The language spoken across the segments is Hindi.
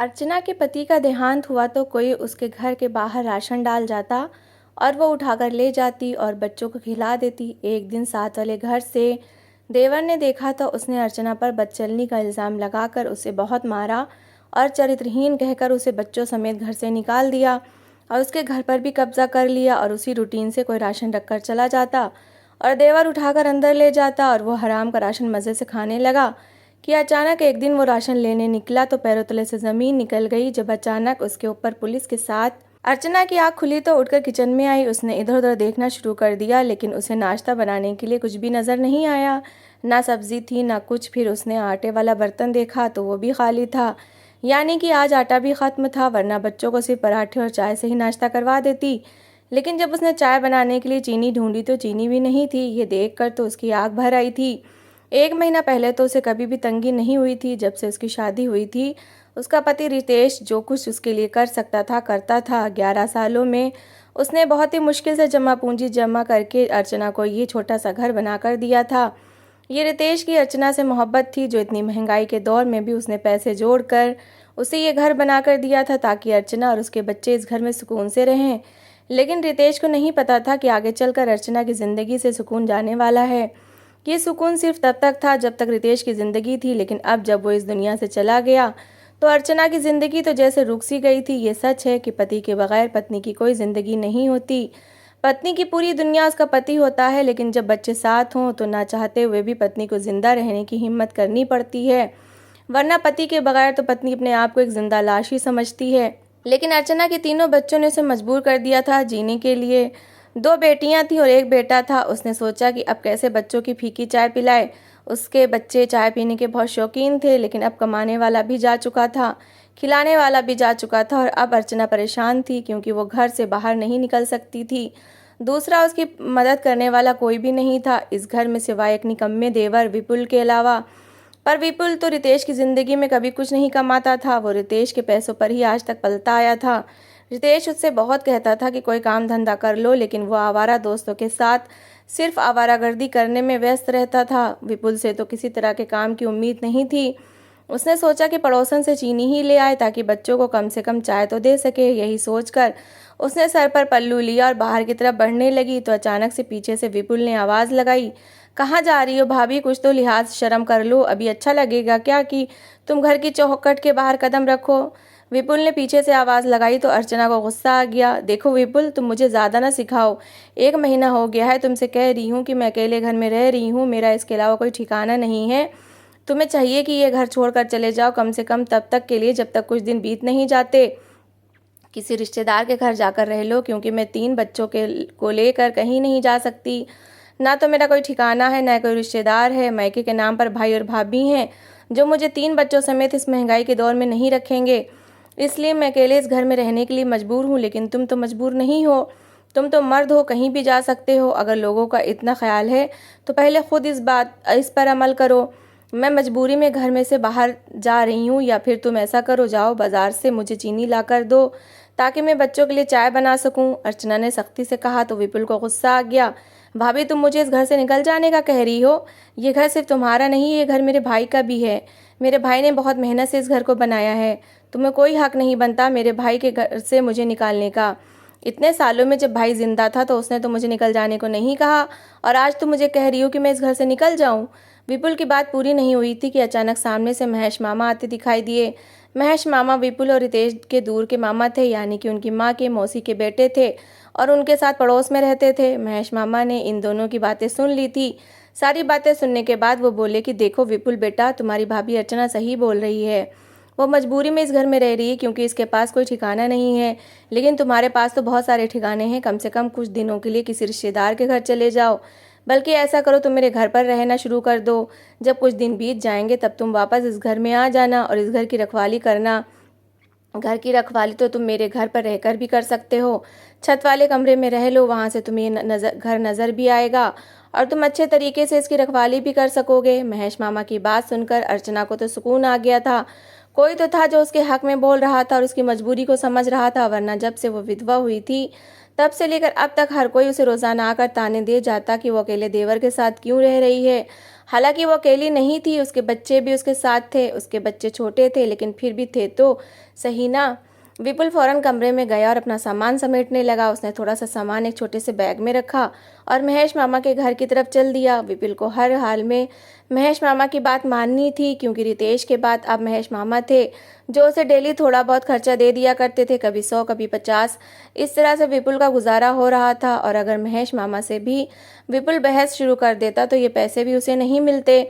अर्चना के पति का देहांत हुआ तो कोई उसके घर के बाहर राशन डाल जाता और वो उठाकर ले जाती और बच्चों को खिला देती। एक दिन साथ वाले घर से देवर ने देखा तो उसने अर्चना पर बदचलनी का इल्ज़ाम लगाकर उसे बहुत मारा और चरित्रहीन कहकर उसे बच्चों समेत घर से निकाल दिया और उसके घर पर भी कब्जा कर लिया और उसी रूटीन से कोई राशन रखकर चला जाता और देवर उठाकर अंदर ले जाता और वो हराम का राशन मज़े से खाने लगा कि अचानक एक दिन वो राशन लेने निकला तो पैरों तले से ज़मीन निकल गई। जब अचानक उसके ऊपर पुलिस के साथ अर्चना की आँख खुली तो उठकर किचन में आई। उसने इधर उधर देखना शुरू कर दिया लेकिन उसे नाश्ता बनाने के लिए कुछ भी नज़र नहीं आया। ना सब्जी थी ना कुछ। फिर उसने आटे वाला बर्तन देखा तो वो भी खाली था, यानी कि आज आटा भी ख़त्म था, वरना बच्चों को सिर्फ पराठे और चाय से ही नाश्ता करवा देती। लेकिन जब उसने चाय बनाने के लिए चीनी ढूंढी तो चीनी भी नहीं थी। ये देखकर तो उसकी आँख भर आई थी। 1 महीना पहले तो उसे कभी भी तंगी नहीं हुई थी। जब से उसकी शादी हुई थी उसका पति रितेश जो कुछ उसके लिए कर सकता था करता था। 11 सालों में उसने बहुत ही मुश्किल से जमा पूंजी जमा करके अर्चना को ये छोटा सा घर बनाकर दिया था। ये रितेश की अर्चना से मोहब्बत थी जो इतनी महंगाई के दौर में भी उसने पैसे जोड़कर उसे ये घर बनाकर दिया था ताकि अर्चना और उसके बच्चे इस घर में सुकून से रहें। लेकिन रितेश को नहीं पता था कि आगे चलकर अर्चना की ज़िंदगी से सुकून जाने वाला है। ये सुकून सिर्फ तब तक था जब तक रितेश की ज़िंदगी थी, लेकिन अब जब वो इस दुनिया से चला गया तो अर्चना की ज़िंदगी तो जैसे रुक सी गई थी। ये सच है कि पति के बगैर पत्नी की कोई ज़िंदगी नहीं होती। पत्नी की पूरी दुनिया उसका पति होता है, लेकिन जब बच्चे साथ हों तो ना चाहते हुए भी पत्नी को ज़िंदा रहने की हिम्मत करनी पड़ती है, वरना पति के बगैर तो पत्नी अपने आप को एक जिंदा लाश ही समझती है। लेकिन अर्चना के तीनों बच्चों ने उसे मजबूर कर दिया था जीने के लिए। 2 बेटियां थीं और 1 बेटा था। उसने सोचा कि अब कैसे बच्चों की फीकी चाय पिलाए। उसके बच्चे चाय पीने के बहुत शौकीन थे, लेकिन अब कमाने वाला भी जा चुका था, खिलाने वाला भी जा चुका था और अब अर्चना परेशान थी क्योंकि वो घर से बाहर नहीं निकल सकती थी। दूसरा, उसकी मदद करने वाला कोई भी नहीं था इस घर में सिवाय एक निकम्मे देवर विपुल के अलावा। पर विपुल तो रितेश की ज़िंदगी में कभी कुछ नहीं कमाता था। वो रितेश के पैसों पर ही आज तक पलता आया था। रितेश उससे बहुत कहता था कि कोई काम धंधा कर लो, लेकिन वो आवारा दोस्तों के साथ सिर्फ आवारागर्दी करने में व्यस्त रहता था। विपुल से तो किसी तरह के काम की उम्मीद नहीं थी। उसने सोचा कि पड़ोसन से चीनी ही ले आए ताकि बच्चों को कम से कम चाय तो दे सके। यही सोचकर उसने सर पर पल्लू लिया और बाहर की तरफ बढ़ने लगी तो अचानक से पीछे से विपुल ने आवाज़ लगाई, कहाँ जा रही हो भाभी? कुछ तो लिहाज शर्म कर लो। अभी अच्छा लगेगा क्या कि तुम घर की चौखट के बाहर कदम रखो? विपुल ने पीछे से आवाज़ लगाई तो अर्चना को गुस्सा आ गया। देखो विपुल, तुम मुझे ज़्यादा ना सिखाओ। 1 महीना हो गया है तुमसे कह रही हूँ कि मैं अकेले घर में रह रही हूँ, मेरा इसके अलावा कोई ठिकाना नहीं है। तुम्हें चाहिए कि ये घर छोड़कर चले जाओ, कम से कम तब तक के लिए जब तक कुछ दिन बीत नहीं जाते। किसी रिश्तेदार के घर जाकर रह लो, क्योंकि मैं 3 बच्चों को लेकर कहीं नहीं जा सकती। ना तो मेरा कोई ठिकाना है, ना कोई रिश्तेदार है। मायके के नाम पर भाई और भाभी हैं जो मुझे 3 बच्चों समेत इस महंगाई के दौर में नहीं रखेंगे। इसलिए मैं अकेले इस घर में रहने के लिए मजबूर हूँ। लेकिन तुम तो मजबूर नहीं हो, तुम तो मर्द हो, कहीं भी जा सकते हो। अगर लोगों का इतना ख्याल है तो पहले खुद इस पर अमल करो। मैं मजबूरी में घर में से बाहर जा रही हूँ, या फिर तुम ऐसा करो, जाओ बाजार से मुझे चीनी ला कर दो ताकि मैं बच्चों के लिए चाय बना सकूं। अर्चना ने सख्ती से कहा तो विपुल को गुस्सा आ गया। भाभी, तुम मुझे इस घर से निकल जाने का कह रही हो? ये घर सिर्फ तुम्हारा नहीं, ये घर मेरे भाई का भी है। मेरे भाई ने बहुत मेहनत से इस घर को बनाया है। तुम्हें कोई हक नहीं बनता मेरे भाई के घर से मुझे निकालने का। इतने सालों में जब भाई जिंदा था तो उसने तो मुझे निकल जाने को नहीं कहा, और आज तुम मुझे कह रही हो कि मैं इस घर से निकल जाऊं। विपुल की बात पूरी नहीं हुई थी कि अचानक सामने से महेश मामा आते दिखाई दिए। महेश मामा विपुल और रितेश के दूर के मामा थे, यानी कि उनकी माँ के मौसी के बेटे थे और उनके साथ पड़ोस में रहते थे। महेश मामा ने इन दोनों की बातें सुन ली थी। सारी बातें सुनने के बाद वो बोले कि देखो विपुल बेटा, तुम्हारी भाभी अर्चना सही बोल रही है। वो मजबूरी में इस घर में रह रही है क्योंकि इसके पास कोई ठिकाना नहीं है। लेकिन तुम्हारे पास तो बहुत सारे ठिकाने हैं। कम से कम कुछ दिनों के लिए किसी रिश्तेदार के घर चले जाओ। बल्कि ऐसा करो, तुम मेरे घर पर रहना शुरू कर दो। जब कुछ दिन बीत जाएंगे तब तुम वापस इस घर में आ जाना और इस घर की रखवाली करना। घर की रखवाली तो तुम मेरे घर पर रहकर भी कर सकते हो। छत वाले कमरे में रह लो, वहाँ से तुम्हें घर नज़र भी आएगा और तुम अच्छे तरीके से इसकी रखवाली भी कर सकोगे। महेश मामा की बात सुनकर अर्चना को तो सुकून आ गया था। कोई तो था जो उसके हक में बोल रहा था और उसकी मजबूरी को समझ रहा था, वरना जब से वो विधवा हुई थी तब से लेकर अब तक हर कोई उसे रोज़ाना आकर ताने दे जाता कि वो अकेले देवर के साथ क्यों रह रही है। हालांकि वो अकेली नहीं थी, उसके बच्चे भी उसके साथ थे। उसके बच्चे छोटे थे लेकिन फिर भी थे तो सही ना। विपुल फौरन कमरे में गया और अपना सामान समेटने लगा। उसने थोड़ा सा सामान एक छोटे से बैग में रखा और महेश मामा के घर की तरफ चल दिया। विपुल को हर हाल में महेश मामा की बात माननी थी, क्योंकि रितेश के बाद अब महेश मामा थे जो उसे डेली थोड़ा बहुत खर्चा दे दिया करते थे, कभी 100 कभी 50। इस तरह से विपुल का गुजारा हो रहा था। और अगर महेश मामा से भी विपुल बहस शुरू कर देता तो ये पैसे भी उसे नहीं मिलते।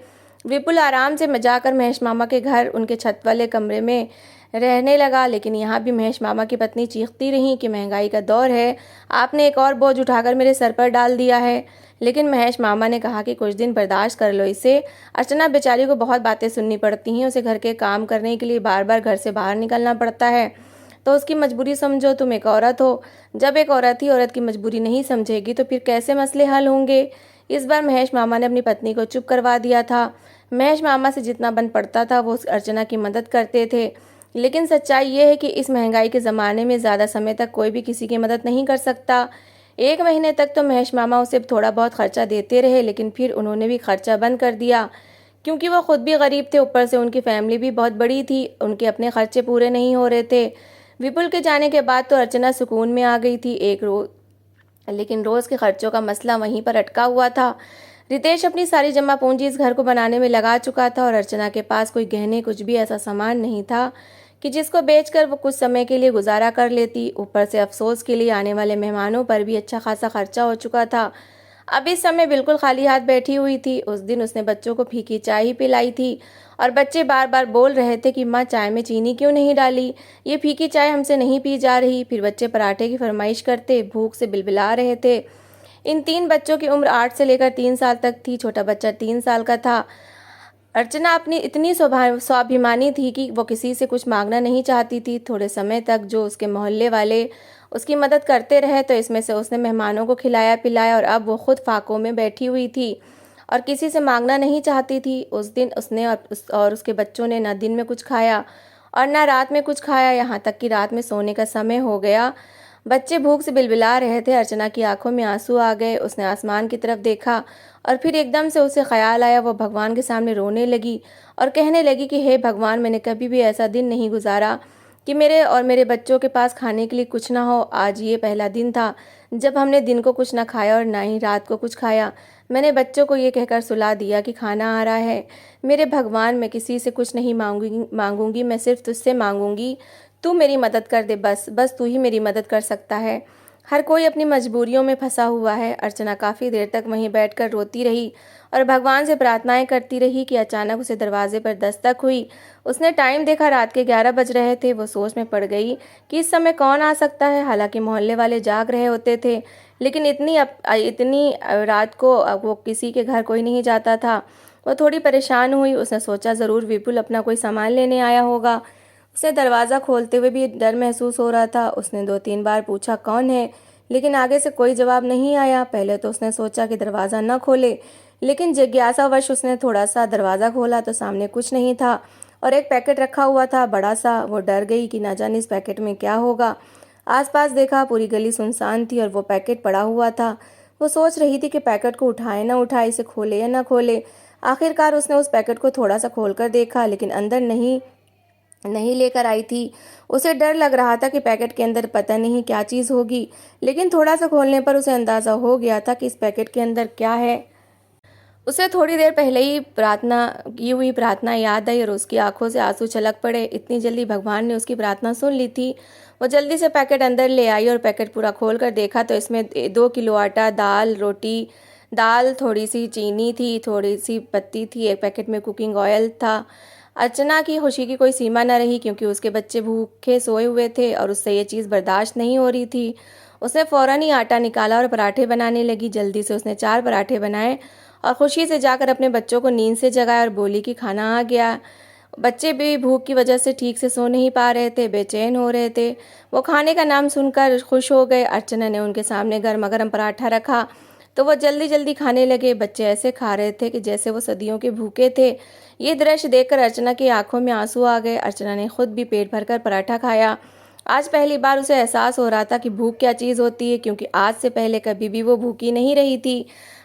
विपुल आराम से जाकर महेश मामा के घर उनके छत वाले कमरे में रहने लगा। लेकिन यहाँ भी महेश मामा की पत्नी चीखती रही कि महंगाई का दौर है, आपने एक और बोझ उठाकर मेरे सर पर डाल दिया है। लेकिन महेश मामा ने कहा कि कुछ दिन बर्दाश्त कर लो इसे। अर्चना बेचारी को बहुत बातें सुननी पड़ती हैं, उसे घर के काम करने के लिए बार बार घर से बाहर निकलना पड़ता है, तो उसकी मजबूरी समझो। तुम एक औरत हो, जब एक औरत ही औरत की मजबूरी नहीं समझेगी तो फिर कैसे मसले हल होंगे। इस बार महेश मामा ने अपनी पत्नी को चुप करवा दिया था। महेश मामा से जितना बन पड़ता था वो अर्चना की मदद करते थे। लेकिन सच्चाई ये है कि इस महंगाई के ज़माने में ज़्यादा समय तक कोई भी किसी की मदद नहीं कर सकता। 1 महीने तक तो महेश मामा उसे थोड़ा बहुत खर्चा देते रहे, लेकिन फिर उन्होंने भी खर्चा बंद कर दिया, क्योंकि वो खुद भी गरीब थे, ऊपर से उनकी फैमिली भी बहुत बड़ी थी, उनके अपने खर्चे पूरे नहीं हो रहे थे। विपुल के जाने के बाद तो अर्चना सुकून में आ गई थी लेकिन रोज़ के खर्चों का मसला वहीं पर अटका हुआ था। रितेश अपनी सारी जमा पूंजी इस घर को बनाने में लगा चुका था और अर्चना के पास कोई गहने, कुछ भी ऐसा सामान नहीं था कि जिसको बेचकर वो कुछ समय के लिए गुजारा कर लेती। ऊपर से अफसोस के लिए आने वाले मेहमानों पर भी अच्छा खासा खर्चा हो चुका था। अब इस समय बिल्कुल खाली हाथ बैठी हुई थी। उस दिन उसने बच्चों को फीकी चाय ही पिलाई थी और बच्चे बार बार बोल रहे थे कि माँ चाय में चीनी क्यों नहीं डाली, ये फीकी चाय हमसे नहीं पी जा रही। फिर बच्चे पराठे की फरमाइश करते, भूख से बिलबिला रहे थे। इन 3 बच्चों की उम्र 8 से लेकर 3 साल तक थी। छोटा बच्चा 3 साल का था। अर्चना अपनी इतनी स्वाभिमानी थी कि वो किसी से कुछ मांगना नहीं चाहती थी। थोड़े समय तक जो उसके मोहल्ले वाले उसकी मदद करते रहे, तो इसमें से उसने मेहमानों को खिलाया पिलाया और अब वो खुद फाकों में बैठी हुई थी और किसी से मांगना नहीं चाहती थी। उस दिन उसने और उसके बच्चों ने ना दिन में कुछ खाया और ना रात में कुछ खाया, यहाँ तक कि रात में सोने का समय हो गया। बच्चे भूख से बिलबिला रहे थे। अर्चना की आंखों में आंसू आ गए। उसने आसमान की तरफ देखा और फिर एकदम से उसे ख्याल आया। वो भगवान के सामने रोने लगी और कहने लगी कि हे भगवान, मैंने कभी भी ऐसा दिन नहीं गुजारा कि मेरे और मेरे बच्चों के पास खाने के लिए कुछ ना हो। आज ये पहला दिन था जब हमने दिन को कुछ ना खाया और ना ही रात को कुछ खाया। मैंने बच्चों को ये कहकर सुला दिया कि खाना आ रहा है। मेरे भगवान, मैं किसी से कुछ नहीं मांगूंगी, मैं सिर्फ तुझसे मांगूंगी, तू मेरी मदद कर दे, बस तू ही मेरी मदद कर सकता है। हर कोई अपनी मजबूरियों में फंसा हुआ है। अर्चना काफ़ी देर तक वहीं बैठकर रोती रही और भगवान से प्रार्थनाएं करती रही कि अचानक उसे दरवाजे पर दस्तक हुई। उसने टाइम देखा, रात के 11 बज रहे थे। वो सोच में पड़ गई कि इस समय कौन आ सकता है। हालांकि मोहल्ले वाले जाग रहे होते थे, लेकिन इतनी रात को वो किसी के घर कोई नहीं जाता था। वो थोड़ी परेशान हुई। उसने सोचा ज़रूर विपुल अपना कोई सामान लेने आया होगा। उसे दरवाज़ा खोलते हुए भी डर महसूस हो रहा था। उसने 2-3 बार पूछा कौन है, लेकिन आगे से कोई जवाब नहीं आया। पहले तो उसने सोचा कि दरवाज़ा न खोले, लेकिन जिज्ञासावश उसने थोड़ा सा दरवाज़ा खोला तो सामने कुछ नहीं था और एक पैकेट रखा हुआ था बड़ा सा। वो डर गई कि ना जाने इस पैकेट में क्या होगा। आसपास देखा, पूरी गली सुनसान थी और वो पैकेट पड़ा हुआ था। वो सोच रही थी कि पैकेट को उठाए ना उठाए, इसे खोले या ना खोले। आखिरकार उसने उस पैकेट को थोड़ा सा खोलकर देखा, लेकिन अंदर नहीं लेकर आई थी। उसे डर लग रहा था कि पैकेट के अंदर पता नहीं क्या चीज़ होगी, लेकिन थोड़ा सा खोलने पर उसे अंदाज़ा हो गया था कि इस पैकेट के अंदर क्या है। उसे थोड़ी देर पहले ही की हुई प्रार्थना याद आई और उसकी आंखों से आंसू छलक पड़े। इतनी जल्दी भगवान ने उसकी प्रार्थना सुन ली थी। वो जल्दी से पैकेट अंदर ले आई और पैकेट पूरा खोल कर देखा तो इसमें 2 किलो आटा, दाल, रोटी, थोड़ी सी चीनी थी, थोड़ी सी पत्ती थी, एक पैकेट में कुकिंग ऑयल था। अर्चना की खुशी की कोई सीमा न रही, क्योंकि उसके बच्चे भूखे सोए हुए थे और उससे ये चीज़ बर्दाश्त नहीं हो रही थी। उसने फ़ौरन ही आटा निकाला और पराठे बनाने लगी। जल्दी से उसने 4 पराठे बनाए और खुशी से जाकर अपने बच्चों को नींद से जगाया और बोली कि खाना आ गया। बच्चे भी भूख की वजह से ठीक से सो नहीं पा रहे थे, बेचैन हो रहे थे। वो खाने का नाम सुनकर खुश हो गए। अर्चना ने उनके सामने गर्मा गर्म पराठा रखा तो वो जल्दी जल्दी खाने लगे। बच्चे ऐसे खा रहे थे कि जैसे वो सदियों के भूखे थे। ये दृश्य देखकर अर्चना की आंखों में आंसू आ गए। अर्चना ने खुद भी पेट भरकर पराठा खाया आज पहली बार उसे एहसास हो रहा था कि भूख क्या चीज़ होती है, क्योंकि आज से पहले कभी भी वो भूखी नहीं रही थी।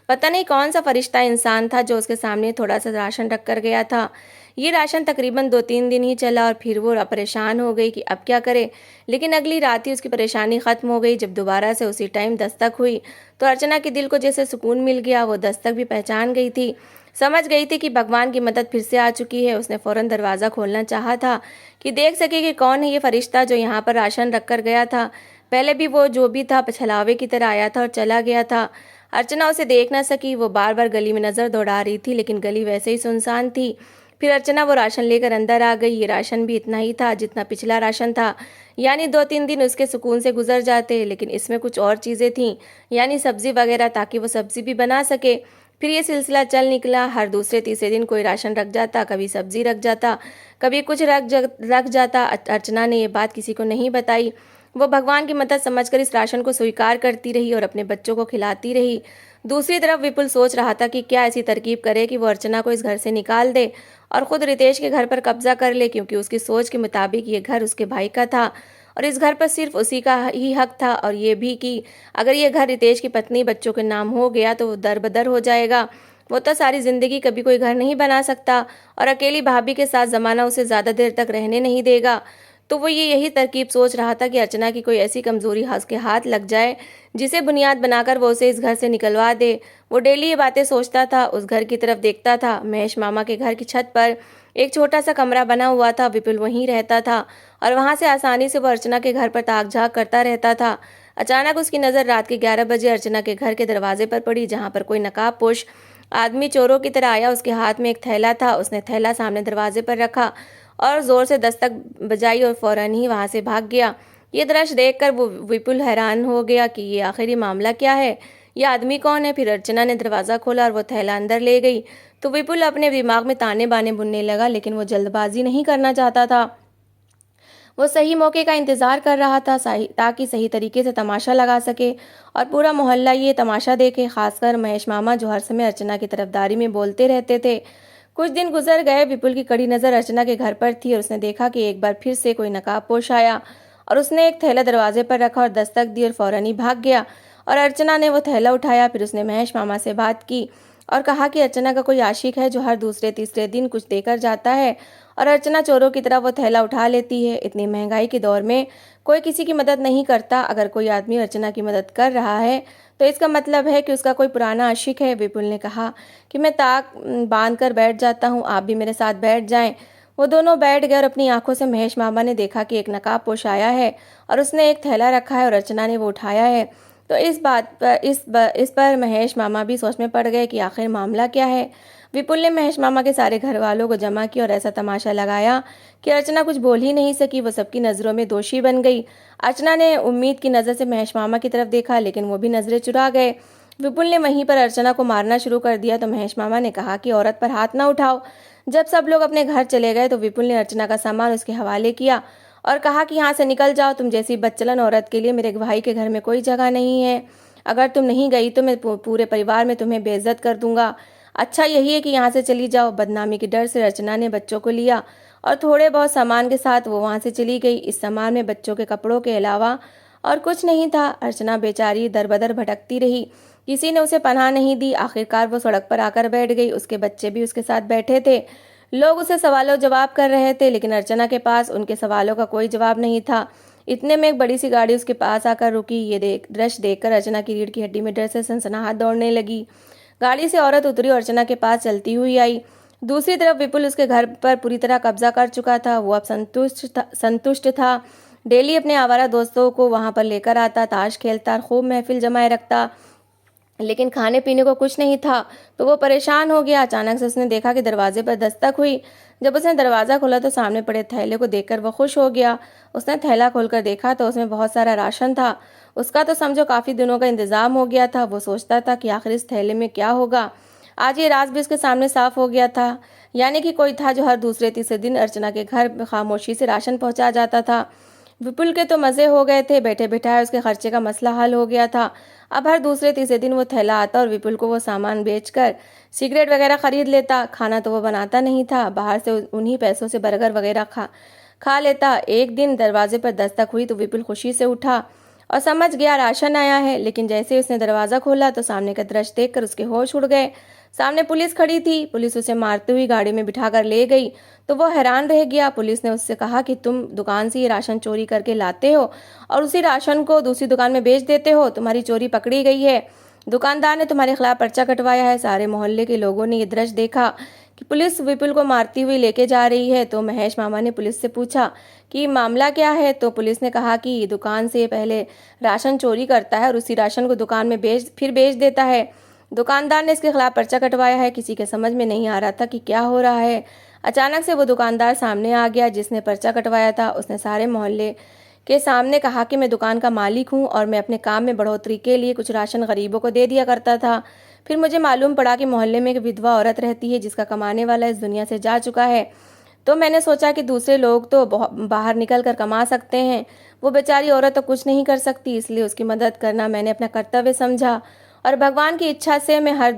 पता नहीं कौन सा फरिश्ता इंसान था जो उसके सामने थोड़ा सा राशन रख कर गया था। ये राशन तकरीबन 2-3 दिन ही चला और फिर वो परेशान हो गई कि अब क्या करे। लेकिन अगली रात ही उसकी परेशानी ख़त्म हो गई। जब दोबारा से उसी टाइम दस्तक हुई तो अर्चना के दिल को जैसे सुकून मिल गया। वो दस्तक भी पहचान गई थी, समझ गई थी कि भगवान की मदद फिर से आ चुकी है। उसने फ़ौरन दरवाज़ा खोलना चाहा था कि देख सके कि कौन है ये फरिश्ता जो यहाँ पर राशन रख कर गया था। पहले भी वो जो भी था छलावे की तरह आया था और चला गया था। अर्चना उसे देख ना सकी। वो बार बार गली में नज़र दौड़ा रही थी, लेकिन गली वैसे ही सुनसान थी। फिर अर्चना वो राशन लेकर अंदर आ गई। ये राशन भी इतना ही था जितना पिछला राशन था, यानी 2-3 दिन उसके सुकून से गुजर जाते। लेकिन इसमें कुछ और चीज़ें थीं, यानी सब्ज़ी वगैरह, ताकि वो सब्ज़ी भी बना सके। फिर ये सिलसिला चल निकला। हर दूसरे तीसरे दिन कोई राशन रख जाता, कभी सब्ज़ी रख जाता, कभी कुछ रख जाता। अर्चना ने ये बात किसी को नहीं बताई। वो भगवान की मदद समझकर इस राशन को स्वीकार करती रही और अपने बच्चों को खिलाती रही। दूसरी तरफ विपुल सोच रहा था कि क्या ऐसी तरकीब करे कि वो अर्चना को इस घर से निकाल दे और खुद रितेश के घर पर कब्जा कर ले, क्योंकि उसकी सोच के मुताबिक ये घर उसके भाई का था और इस घर पर सिर्फ उसी का ही हक था। और ये भी कि अगर ये घर रितेश की पत्नी बच्चों के नाम हो गया तो वो दर-बदर हो जाएगा। वो तो सारी ज़िंदगी कभी कोई घर नहीं बना सकता और अकेली भाभी के साथ ज़माना उसे ज़्यादा देर तक रहने नहीं देगा। तो वो यही तरकीब सोच रहा था कि अर्चना की कोई ऐसी कमज़ोरी उसके हाथ लग जाए जिसे बुनियाद बनाकर वो उसे इस घर से निकलवा दे। वो डेली ये बातें सोचता था, उस घर की तरफ देखता था। महेश मामा के घर की छत पर एक छोटा सा कमरा बना हुआ था। विपुल वहीं रहता था और वहां से आसानी से वो अर्चना के घर पर ताक झाँक करता रहता था। अचानक उसकी नज़र रात के 11 बजे अर्चना के घर के दरवाजे पर पड़ी, जहाँ पर कोई नकाबपोश आदमी चोरों की तरह आया। उसके हाथ में एक थैला था। उसने थैला सामने दरवाजे पर रखा और ज़ोर से दस्तक बजाई और फ़ौरन ही वहाँ से भाग गया। ये दृश्य देखकर वो विपुल हैरान हो गया कि ये आखिर मामला क्या है, ये आदमी कौन है। फिर अर्चना ने दरवाज़ा खोला और वो थैला अंदर ले गई तो विपुल अपने दिमाग में ताने बाने बुनने लगा, लेकिन वो जल्दबाजी नहीं करना चाहता था। वो सही मौके का इंतज़ार कर रहा था ताकि सही तरीके से तमाशा लगा सके और पूरा मोहल्ला ये तमाशा देखे, खासकर महेश मामा जो हर समय अर्चना की तरफदारी में बोलते रहते थे। कुछ दिन गुजर गए। विपुल की कड़ी नज़र अर्चना के घर पर थी और उसने देखा कि एक बार फिर से कोई नकाबपोश आया और उसने एक थैला दरवाजे पर रखा और दस्तक दी और फौरन ही भाग गया। और अर्चना ने वो थैला उठाया। फिर उसने महेश मामा से बात की और कहा कि अर्चना का कोई आशिक है जो हर दूसरे तीसरे दिन कुछ देकर जाता है और अर्चना चोरों की तरह वो थैला उठा लेती है। इतनी महंगाई के दौर में कोई किसी की मदद नहीं करता। अगर कोई आदमी अर्चना की मदद कर रहा है तो इसका मतलब है कि उसका कोई पुराना आशिक है। विपुल ने कहा कि मैं ताक बांध कर बैठ जाता हूँ, आप भी मेरे साथ बैठ जाएं। वो दोनों बैठ गए और अपनी आंखों से महेश मामा ने देखा कि एक नकाबपोश आया है और उसने एक थैला रखा है और अर्चना ने वो उठाया है। तो इस पर महेश मामा भी सोच में पड़ गए कि आखिर मामला क्या है। विपुल ने महेश मामा के सारे घर वालों को जमा किया और ऐसा तमाशा लगाया कि अर्चना कुछ बोल ही नहीं सकी। वो सबकी नज़रों में दोषी बन गई। अर्चना ने उम्मीद की नज़र से महेश मामा की तरफ देखा, लेकिन वो भी नज़रें चुरा गए। विपुल ने वहीं पर अर्चना को मारना शुरू कर दिया तो महेश मामा ने कहा कि औरत पर हाथ ना उठाओ। जब सब लोग अपने घर चले गए तो विपुल ने अर्चना का सामान उसके हवाले किया और कहा कि यहाँ से निकल जाओ, तुम जैसी बदचलन औरत के लिए मेरे भाई के घर में कोई जगह नहीं है। अगर तुम नहीं गई तो मैं पूरे परिवार में तुम्हें बेइज्जत कर दूंगा। अच्छा यही है कि यहाँ से चली जाओ। बदनामी के डर से अर्चना ने बच्चों को लिया और थोड़े बहुत सामान के साथ वो वहाँ से चली गई। इस सामान में बच्चों के कपड़ों के अलावा और कुछ नहीं था। अर्चना बेचारी दर-बदर भटकती रही, किसी ने उसे पनाह नहीं दी। आखिरकार वो सड़क पर आकर बैठ गई। उसके बच्चे भी उसके साथ बैठे थे। लोग उसे सवालों जवाब कर रहे थे, लेकिन अर्चना के पास उनके सवालों का कोई जवाब नहीं था। इतने में एक बड़ी सी गाड़ी उसके पास आकर रुकी। ये दृश्य देखकर अर्चना की रीढ़ की हड्डी में डर से सनसनाहट दौड़ने लगी। गाड़ी से औरत उतरी और अर्चना के पास चलती हुई आई। दूसरी तरफ विपुल उसके घर पर पूरी तरह कब्जा कर चुका था। वो अब संतुष्ट था। डेली अपने आवारा दोस्तों को वहां पर लेकर आता, ताश खेलता, खूब महफिल जमाए रखता, लेकिन खाने पीने को कुछ नहीं था। तो वो परेशान हो गया। अचानक से उसने देखा कि दरवाजे पर दस्तक हुई। जब उसने दरवाज़ा खोला तो सामने पड़े थैले को देखकर वो खुश हो गया। उसने थैला खोलकर देखा तो उसमें बहुत सारा राशन था। उसका तो समझो काफ़ी दिनों का इंतज़ाम हो गया था। वो सोचता था कि आखिर इस थैले में क्या होगा। आज ये राज भी उसके सामने साफ हो गया था, यानी कि कोई था जो हर दूसरे तीसरे दिन अर्चना के घर खामोशी से राशन पहुंचा जाता था। विपुल के तो मज़े हो गए थे। बैठे बैठाए उसके खर्चे का मसला हल हो गया था। अब हर दूसरे तीसरे दिन वो थैला आता और विपुल को वो सामान बेचकर सिगरेट वगैरह खरीद लेता। खाना तो वो बनाता नहीं था, बाहर से उन्हीं पैसों से बर्गर वगैरह खा लेता। एक दिन दरवाजे पर दस्तक हुई तो विपुल खुशी से उठा और समझ गया राशन आया है, लेकिन जैसे ही उसने दरवाज़ा खोला तो सामने का दृश्य देखकर उसके होश उड़ गए। सामने पुलिस खड़ी थी। पुलिस उसे मारते हुई गाड़ी में बिठाकर ले गई तो वो हैरान रह गया। पुलिस ने उससे कहा कि तुम दुकान से ये राशन चोरी करके लाते हो और उसी राशन को दूसरी दुकान में बेच देते हो, तुम्हारी चोरी पकड़ी गई है। दुकानदार ने तुम्हारे खिलाफ पर्चा कटवाया है। सारे मोहल्ले के लोगों ने ये दृश्य देखा कि पुलिस विपुल को मारती हुई लेके जा रही है। तो महेश मामा ने पुलिस से पूछा कि मामला क्या है। तो पुलिस ने कहा कि दुकान से पहले राशन चोरी करता है और उसी राशन को दुकान में बेच देता है। दुकानदार ने इसके खिलाफ पर्चा कटवाया है। किसी के समझ में नहीं आ रहा था कि क्या हो रहा है। अचानक से वो दुकानदार सामने आ गया जिसने पर्चा कटवाया था। उसने सारे मोहल्ले के सामने कहा कि मैं दुकान का मालिक हूँ और मैं अपने काम में बढ़ोतरी के लिए कुछ राशन गरीबों को दे दिया करता था। फिर मुझे मालूम पड़ा कि मोहल्ले में एक विधवा औरत रहती है जिसका कमाने वाला इस दुनिया से जा चुका है। तो मैंने सोचा कि दूसरे लोग तो बाहर निकल कर कमा सकते हैं, वो बेचारी औरत तो कुछ नहीं कर सकती, इसलिए उसकी मदद करना मैंने अपना कर्तव्य समझा। और भगवान की इच्छा से मैं हर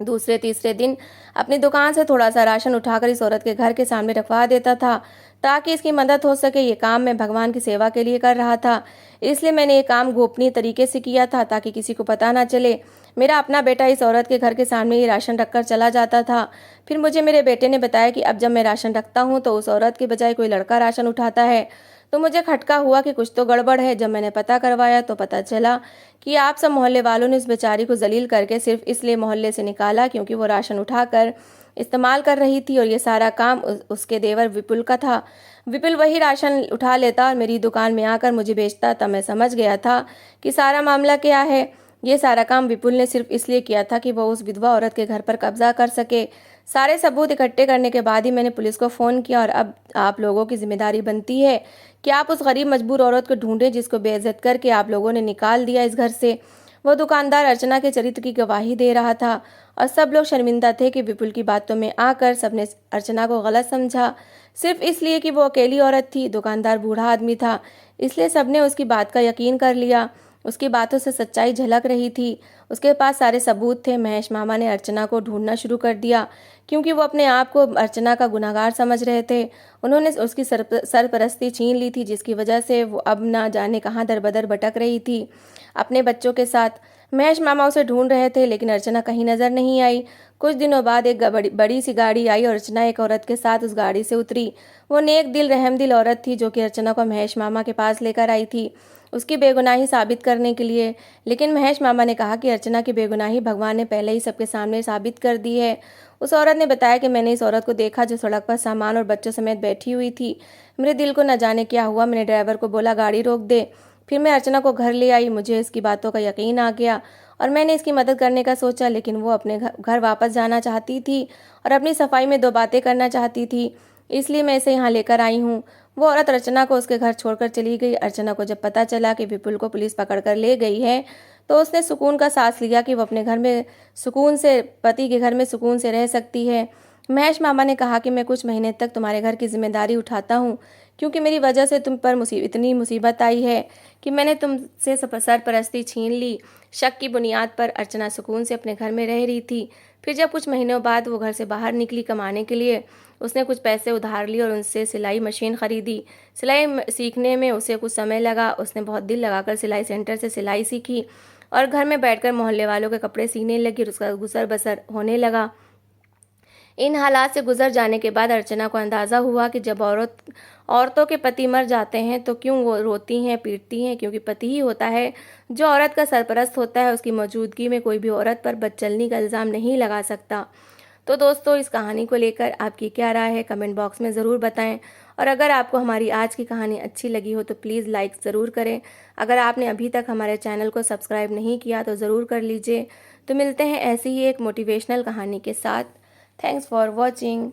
दूसरे तीसरे दिन अपनी दुकान से थोड़ा सा राशन उठाकर इस औरत के घर के सामने रखवा देता था ताकि इसकी मदद हो सके। ये काम मैं भगवान की सेवा के लिए कर रहा था, इसलिए मैंने ये काम गोपनीय तरीके से किया था ताकि किसी को पता ना चले। मेरा अपना बेटा इस औरत के घर के सामने ये राशन रखकर चला जाता था। फिर मुझे मेरे बेटे ने बताया कि अब जब मैं राशन रखता हूँ तो उस औरत के बजाय कोई लड़का राशन उठाता है। तो मुझे खटका हुआ कि कुछ तो गड़बड़ है। जब मैंने पता करवाया तो पता चला कि आप सब मोहल्ले वालों ने उस बेचारी को जलील करके सिर्फ इसलिए मोहल्ले से निकाला क्योंकि वो राशन उठाकर इस्तेमाल कर रही थी और ये सारा काम उसके देवर विपुल का था। विपुल वही राशन उठा लेता और मेरी दुकान में आकर मुझे बेचता। तब मैं समझ गया था कि सारा मामला क्या है। ये सारा काम विपुल ने सिर्फ इसलिए किया था कि वो उस विधवा औरत के घर पर कब्जा कर सके। सारे सबूत इकट्ठे करने के बाद ही मैंने पुलिस को फ़ोन किया और अब आप लोगों की जिम्मेदारी बनती है कि आप उस गरीब मजबूर औरत को ढूंढें जिसको बेइज्जत करके आप लोगों ने निकाल दिया इस घर से। वो दुकानदार अर्चना के चरित्र की गवाही दे रहा था और सब लोग शर्मिंदा थे कि विपुल की बातों में आकर सबने अर्चना को गलत समझा सिर्फ इसलिए कि वो अकेली औरत थी। दुकानदार बूढ़ा आदमी था, इसलिए सबने उसकी बात का यकीन कर लिया। उसकी बातों से सच्चाई झलक रही थी, उसके पास सारे सबूत थे। महेश मामा ने अर्चना को ढूंढना शुरू कर दिया क्योंकि वो अपने आप को अर्चना का गुनहगार समझ रहे थे। उन्होंने उसकी सरपरस्ती छीन ली थी जिसकी वजह से वो अब ना जाने कहाँ दरबदर भटक रही थी अपने बच्चों के साथ। महेश मामा उसे ढूंढ रहे थे लेकिन अर्चना कहीं नजर नहीं आई। कुछ दिनों बाद एक बड़ी सी गाड़ी आई और अर्चना एक औरत के साथ उस गाड़ी से उतरी। वो नेक दिल रहमदिल औरत थी जो कि अर्चना को महेश मामा के पास लेकर आई थी उसकी बेगुनाही साबित करने के लिए। लेकिन महेश मामा ने कहा कि अर्चना की बेगुनाही भगवान ने पहले ही सबके सामने साबित कर दी है। उस औरत ने बताया कि मैंने इस औरत को देखा जो सड़क पर सामान और बच्चों समेत बैठी हुई थी। मेरे दिल को न जाने क्या हुआ। मैंने ड्राइवर को बोला गाड़ी रोक दे। फिर मैं अर्चना को घर ले आई। मुझे इसकी बातों का यकीन आ गया और मैंने इसकी मदद करने का सोचा, लेकिन वो अपने घर वापस जाना चाहती थी और अपनी सफाई में 2 बातें करना चाहती थी, इसलिए मैं इसे यहाँ लेकर आई हूँ। वो औरत अर्चना को उसके घर छोड़कर चली गई। अर्चना को जब पता चला कि विपुल को पुलिस पकड़ कर ले गई है तो उसने सुकून का सांस लिया कि वो अपने घर में सुकून से पति के घर में सुकून से रह सकती है। महेश मामा ने कहा कि मैं कुछ महीने तक तुम्हारे घर की जिम्मेदारी उठाता हूँ क्योंकि मेरी वजह से तुम पर इतनी मुसीबत आई है कि मैंने तुमसे सरपरस्ती छीन ली। शक की बुनियाद पर अर्चना सुकून से अपने घर में रह रही थी। फिर जब कुछ महीनों बाद वो घर से बाहर निकली कमाने के लिए, उसने कुछ पैसे उधार लिए और उनसे सिलाई मशीन खरीदी। सिलाई सीखने में उसे कुछ समय लगा। उसने बहुत दिल लगाकर सिलाई सेंटर से सिलाई सीखी और घर में बैठकर मोहल्ले वालों के कपड़े सीने लगी और उसका गुजर बसर होने लगा। इन हालात से गुजर जाने के बाद अर्चना को अंदाज़ा हुआ कि जब औरतों के पति मर जाते हैं तो क्यों वो रोती हैं पीटती हैं, क्योंकि पति ही होता है जो औरत का सरपरस्त होता है। उसकी मौजूदगी में कोई भी औरत पर बदचलनी का इल्ज़ाम नहीं लगा सकता। तो दोस्तों, इस कहानी को लेकर आपकी क्या राय है कमेंट बॉक्स में ज़रूर बताएं और अगर आपको हमारी आज की कहानी अच्छी लगी हो तो प्लीज़ लाइक ज़रूर करें। अगर आपने अभी तक हमारे चैनल को सब्सक्राइब नहीं किया तो ज़रूर कर लीजिए। तो मिलते हैं ऐसी ही एक मोटिवेशनल कहानी के साथ। Thanks for watching.